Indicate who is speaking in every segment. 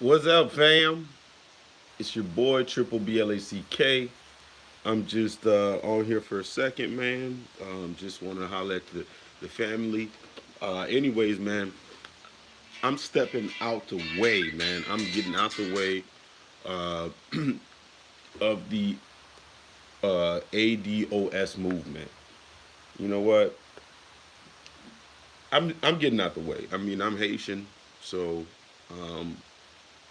Speaker 1: What's up, fam? It's your boy Triple BLACK. I'm just on here for a second, man. Just want to holler at the family. Anyways, man, I'm stepping out the way, man. I'm getting out the way uh, of the ADOS movement. You know what? I'm getting out the way. I mean, I'm Haitian, so um,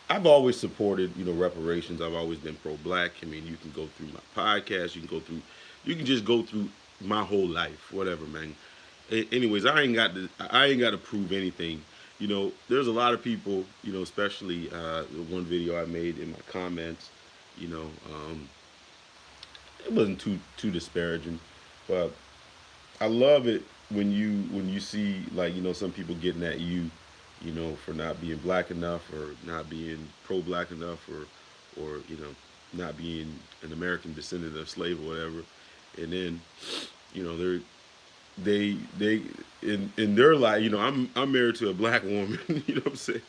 Speaker 1: I've always supported, reparations. I've always been pro-black. I mean, you can go through my podcast. You can just go through my whole life, whatever, man. Anyways, I ain't got to prove anything. There's a lot of people, especially the one video I made in my comments. You know, um, it wasn't too disparaging, but I love it when you see, like, some people getting at you, for not being black enough, or not being pro-black enough, or not being an American descendant of slave or whatever. And then, they're they in their life, I'm married to a black woman. You know what I'm saying?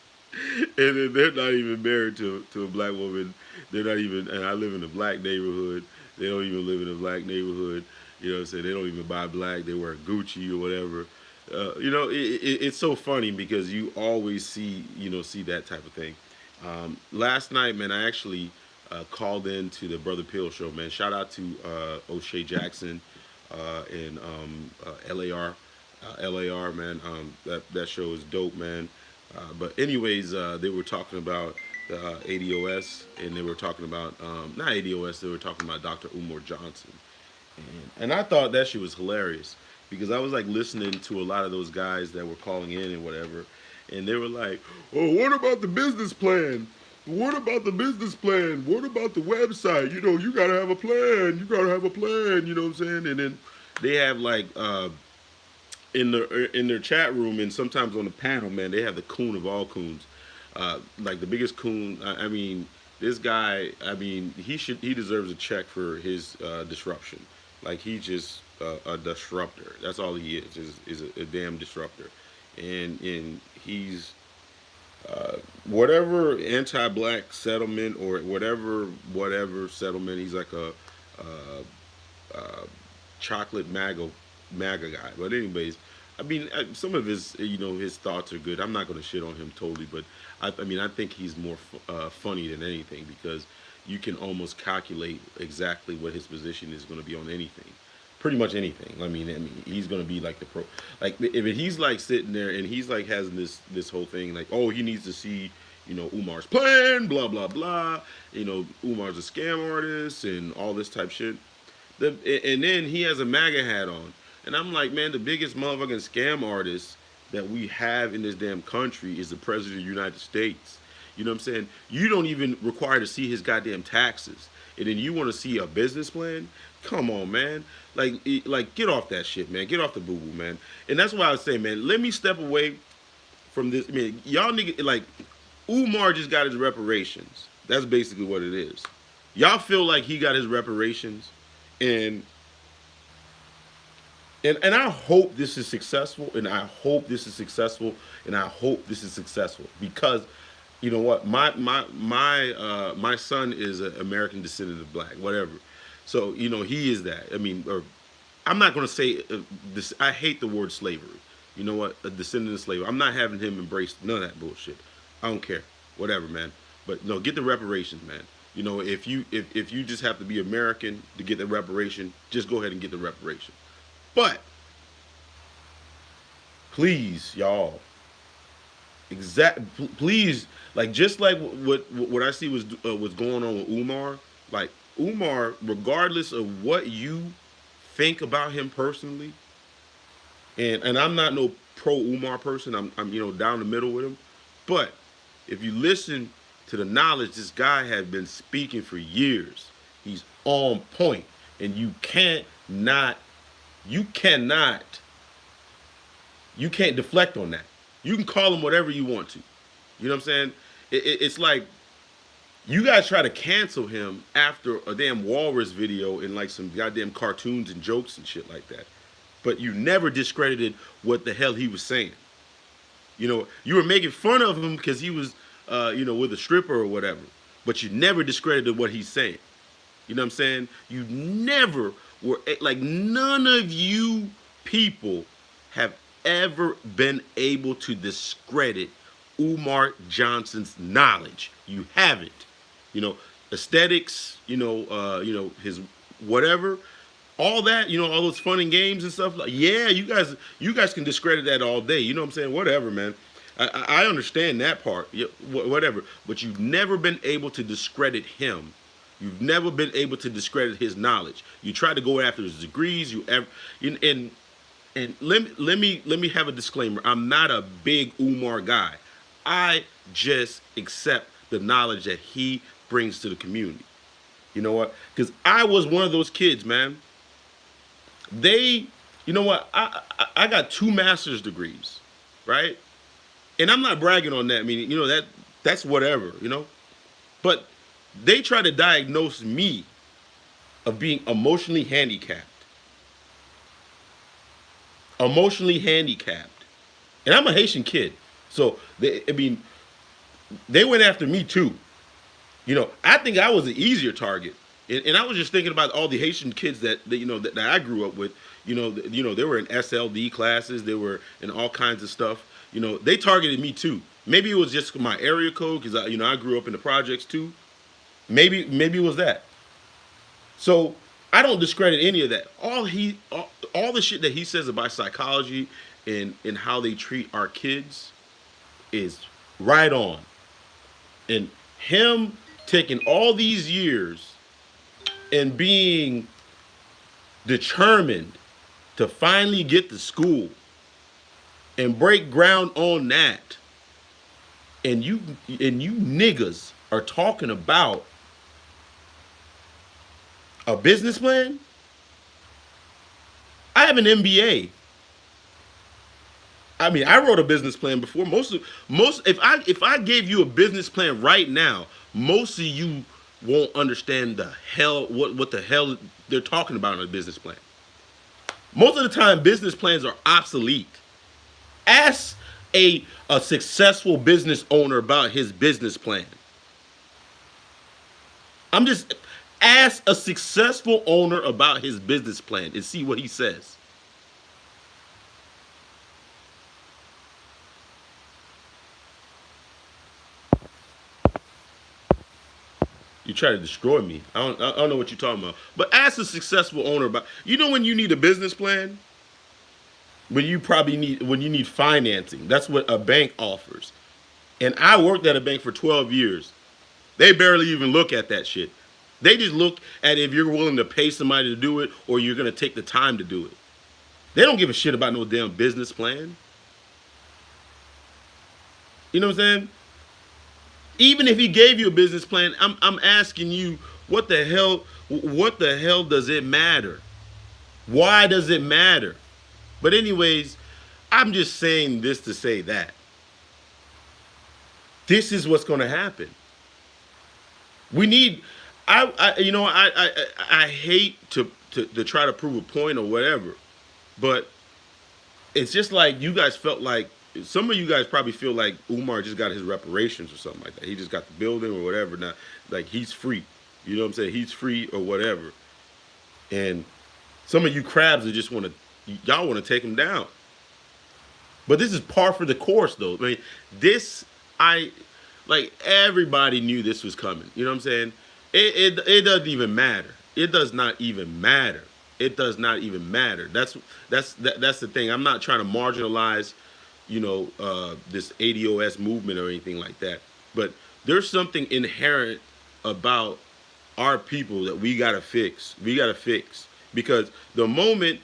Speaker 1: And then they're not even married to a black woman. They're not even, and I live in a black neighborhood. They don't even live in a black neighborhood. You know what I'm saying? They don't even buy black. They wear Gucci or whatever. It's so funny because you always see that type of thing. Last night, man, I actually called in to the Brother Pill show, man. Shout out to O'Shea Jackson and LAR, man. That show is dope, man. But anyways, they were talking about ADOS, and they were talking about not ADOS. They were talking about Dr. Umar Johnson, and I thought that shit was hilarious because I was like listening to a lot of those guys that were calling in and whatever, and they were like, "Oh, what about the business plan? What about the business plan? What about the website? You gotta have a plan. You gotta have a plan. You know what I'm saying?" And then they have like in their chat room, and sometimes on the panel, man, they have the coon of all coons, like the biggest coon. I mean, this guy. I mean, he deserves a check for his disruption. Like, he's just a disruptor. That's all he is a damn disruptor, and he's whatever anti-black settlement or whatever settlement. He's like a chocolate MAGA guy. But anyways, I mean, some of his thoughts are good. I'm not going to shit on him totally, but I mean, I think he's more funny than anything because you can almost calculate exactly what his position is going to be on anything. Pretty much anything. I mean, he's gonna be like the pro. Like, if he's like sitting there and he's like has this whole thing, like, oh, he needs to see, Umar's plan, blah blah blah. Umar's a scam artist and all this type shit. And then he has a MAGA hat on. And I'm like, man, the biggest motherfucking scam artist that we have in this damn country is the president of the United States. You know what I'm saying? You don't even require to see his goddamn taxes. And then you want to see a business plan? Come on, man. Like, get off that shit, man. Get off the boo boo, man. And that's why I say, man, let me step away from this. I mean, y'all nigga, like, Umar just got his reparations. That's basically what it is. Y'all feel like he got his reparations, and and I hope this is successful, and I hope this is successful, and I hope this is successful because, you know what, my son is an American descendant of black, whatever. So he is that. I mean, or I'm not going to say this. I hate the word slavery. You know what, a descendant of slavery. I'm not having him embrace none of that bullshit. I don't care, whatever, man. But no, get the reparations, man. If you just have to be American to get the reparation, just go ahead and get the reparation. But please, y'all, please, like, just like what I see was going on with Umar. Like, Umar, regardless of what you think about him personally, and I'm not no pro Umar person. I'm down the middle with him. But if you listen to the knowledge this guy has been speaking for years, he's on point, and you cannot you can't deflect on that. You can call him whatever you want to. You know what I'm saying? It's like you guys try to cancel him after a damn walrus video and like some goddamn cartoons and jokes and shit like that. But you never discredited what the hell he was saying. You were making fun of him because he was with a stripper or whatever. But you never discredited what he's saying. You know what I'm saying? You never were like none of you people have ever been able to discredit Umar Johnson's knowledge. You haven't. You know, aesthetics, his whatever, all that, all those fun and games and stuff. Like, yeah, you guys can discredit that all day. You know what I'm saying? Whatever, man. I understand that part. Yeah, whatever. But you've never been able to discredit him. You've never been able to discredit his knowledge. You try to go after his degrees. And let me have a disclaimer. I'm not a big Umar guy. I just accept the knowledge that he brings to the community. You know what? Because I was one of those kids, man. You know what? I got 2 master's degrees, right? And I'm not bragging on that. I mean, that's whatever, But they try to diagnose me of being emotionally handicapped. Emotionally handicapped. And I'm a Haitian kid. So, they went after me too. I think I was an easier target. And I was just thinking about all the Haitian kids that I grew up with. They were in SLD classes. They were in all kinds of stuff. They targeted me too. Maybe it was just my area code because I grew up in the projects too. Maybe it was that. So I don't discredit any of that. All the shit that he says about psychology and how they treat our kids is right on. And him taking all these years and being determined to finally get to school and break ground on that. And you niggas are talking about a business plan? I have an MBA. I mean, I wrote a business plan before. If I gave you a business plan right now, most of you won't understand the hell what the hell they're talking about in a business plan. Most of the time, business plans are obsolete. Ask a successful business owner about his business plan. Ask a successful owner about his business plan and see what he says. You try to destroy me. I don't know what you're talking about. But ask a successful owner about. When you need a business plan, when you need financing. That's what a bank offers. And I worked at a bank for 12 years. They barely even look at that shit. They just look at if you're willing to pay somebody to do it or you're going to take the time to do it. They don't give a shit about no damn business plan. You know what I'm saying? Even if he gave you a business plan, I'm asking you, what the hell does it matter? Why does it matter? But anyways, I'm just saying this to say that. This is what's going to happen. We need I hate to try to prove a point or whatever, but it's just like you guys felt like some of you guys probably feel like Umar just got his reparations or something like that. He just got the building or whatever. Now, like he's free. You know what I'm saying? He's free or whatever. And some of you crabs that just y'all want to take him down. But this is par for the course, though. I mean, everybody knew this was coming. You know what I'm saying? It doesn't even matter. It does not even matter. It does not even matter. That's the thing. I'm not trying to marginalize, this ADOS movement or anything like that. But there's something inherent about our people that we gotta fix. We gotta fix because the moment,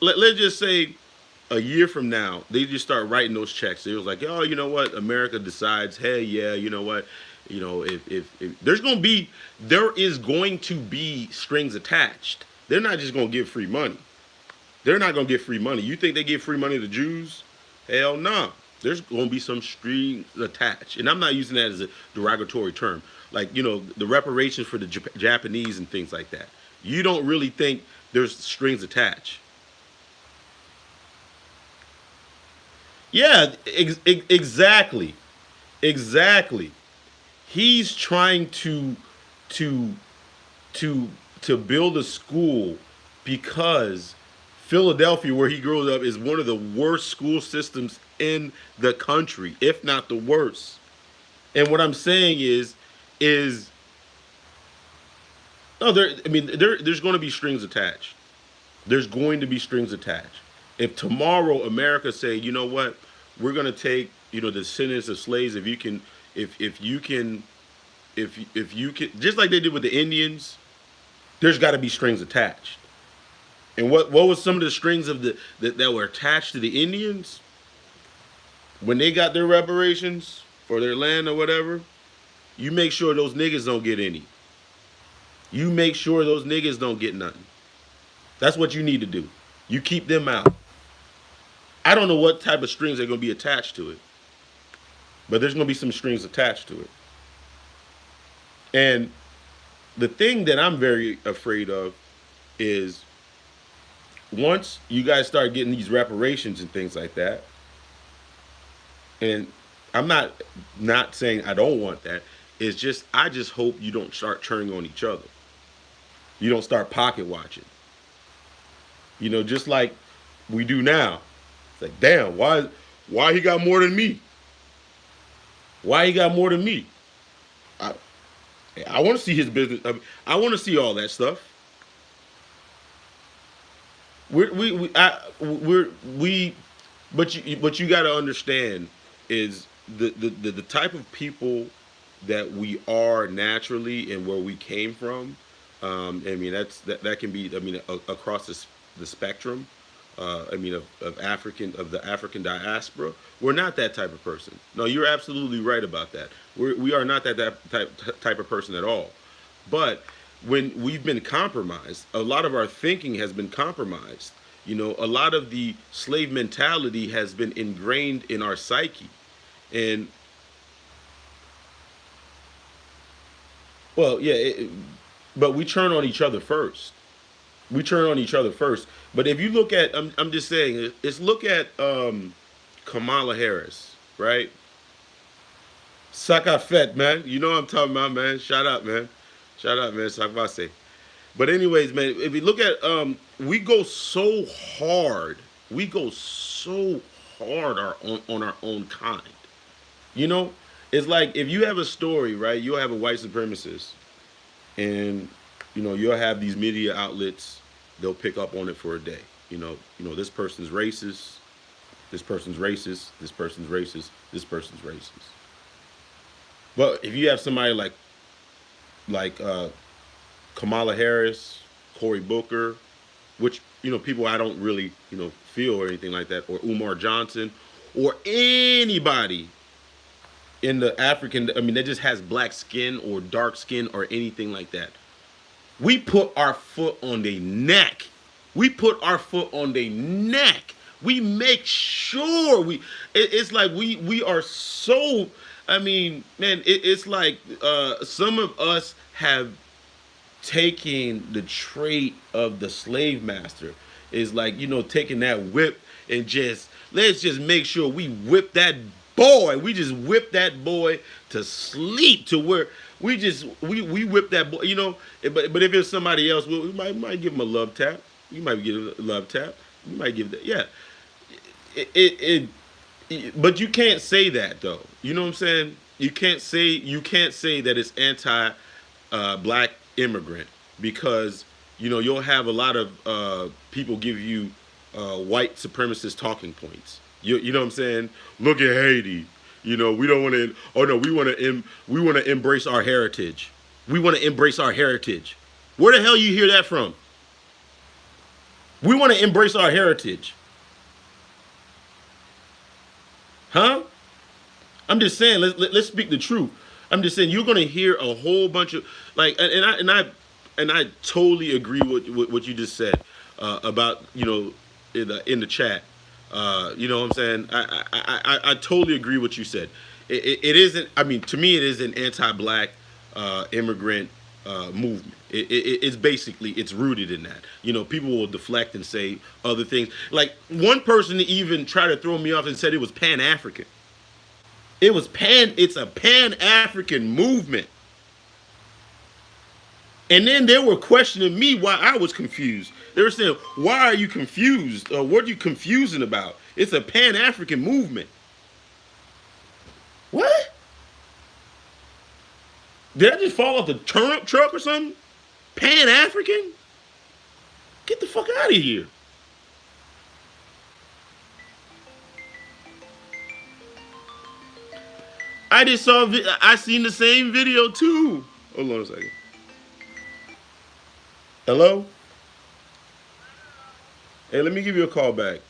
Speaker 1: let's just say, a year from now, they just start writing those checks. It was like, oh, you know what? America decides, hey, yeah, you know what? If there is going to be strings attached. They're not just going to give free money. They're not going to give free money. You think they give free money to Jews? Hell no. Nah. There's going to be some strings attached. And I'm not using that as a derogatory term. Like, the reparations for the Japanese and things like that. You don't really think there's strings attached. Yeah, exactly. Exactly. He's trying to to to build a school because Philadelphia, where he grows up, is one of the worst school systems in the country, if not the worst. And what I'm saying is no, there's going to be strings attached. There's going to be strings attached. If tomorrow America say, you know what, we're going to take the descendants of slaves. If you can, if you can, just like they did with the Indians, there's got to be strings attached. And what was some of the strings of that were attached to the Indians when they got their reparations for their land or whatever? You make sure those niggas don't get any. You make sure those niggas don't get nothing. That's what you need to do. You keep them out. I don't know what type of strings are going to be attached to it, but there's going to be some strings attached to it. And the thing that I'm very afraid of is once you guys start getting these reparations and things like that, and I'm not saying I don't want that. It's just I just hope you don't start turning on each other. You don't start pocket watching. Just like we do now. It's like, damn, why he got more than me? Why he got more than me? I I want to see his business. I want to see all that stuff. We but you got to understand is the type of people that we are naturally and where we came from. I mean that can be across the spectrum. Of the African diaspora. We're not that type of person. No, you're absolutely right about that. We are not that type of person at all. But when we've been compromised, a lot of our thinking has been compromised. A lot of the slave mentality has been ingrained in our psyche, and well, yeah, but we turn on each other first. We turn on each other first. But if you look at, I'm just saying, it's look at Kamala Harris, right? Sakafet, man. You know what I'm talking about, man. Shout out, man. Shout out, man. Sakvase. But anyways, man, if you look at, we go so hard. We go so hard on our own kind. You know, it's like if you have a story, right? You'll have a white supremacist, and you'll have these media outlets. They'll pick up on it for a day. This person's racist. This person's racist. This person's racist. This person's racist. But if you have somebody like Kamala Harris, Cory Booker, which people I don't really feel or anything like that, or Umar Johnson, or anybody in the African, that just has black skin or dark skin or anything like that. We put our foot on their neck. We put our foot on their neck. We make sure it's like we are so, man, it's like some of us have taken the trait of the slave master. Is like, taking that whip and let's just make sure we whip that boy. We just whip that boy to sleep to where we whip that boy, But if it's somebody else, we might give him a love tap. You might give him a love tap. You might give that, yeah. But you can't say that though. You know what I'm saying? You can't say that it's anti black immigrant because you'll have a lot of people give you white supremacist talking points. You know what I'm saying? Look at Haiti. We don't want to. Oh no, we want to embrace our heritage. We want to embrace our heritage. Where the hell you hear that from? We want to embrace our heritage. Huh? I'm just saying. Let's speak the truth. I'm just saying you're gonna hear a whole bunch of and I totally agree with what you just said about in the chat. You know what I'm saying? I totally agree with what you said. It isn't. To me, it is an anti-black immigrant movement. It's basically it's rooted in that. People will deflect and say other things. Like one person even tried to throw me off and said it was Pan-African. It's a Pan African movement. And then they were questioning me why I was confused. They were saying, "Why are you confused? Or what are you confusing about? It's a Pan African movement." What? Did I just fall off the turnip truck or something? Pan African? Get the fuck out of here. I just saw. I seen the same video too. Hold on a second. Hello. Hey, let me give you a call back.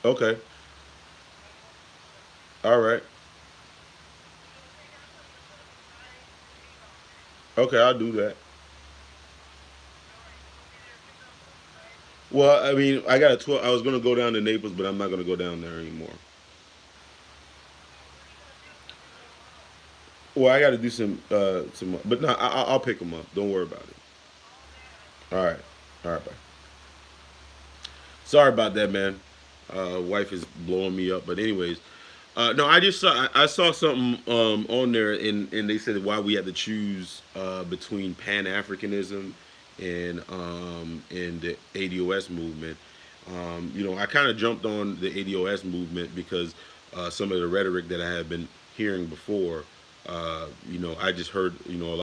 Speaker 1: Okay. All right. Okay, I'll do that. Well, I mean, I got a 12. I was gonna go down to Naples, but I'm not gonna go down there anymore. Well, I got to do some, but no, I'll pick them up. Don't worry about it. All right, all right, bye. Sorry about that, man. Wife is blowing me up, but anyways, no, I saw something on there, and they said why we had to choose between Pan Africanism and the ADOS movement. I kind of jumped on the ADOS movement because some of the rhetoric that I had been hearing before. I just heard a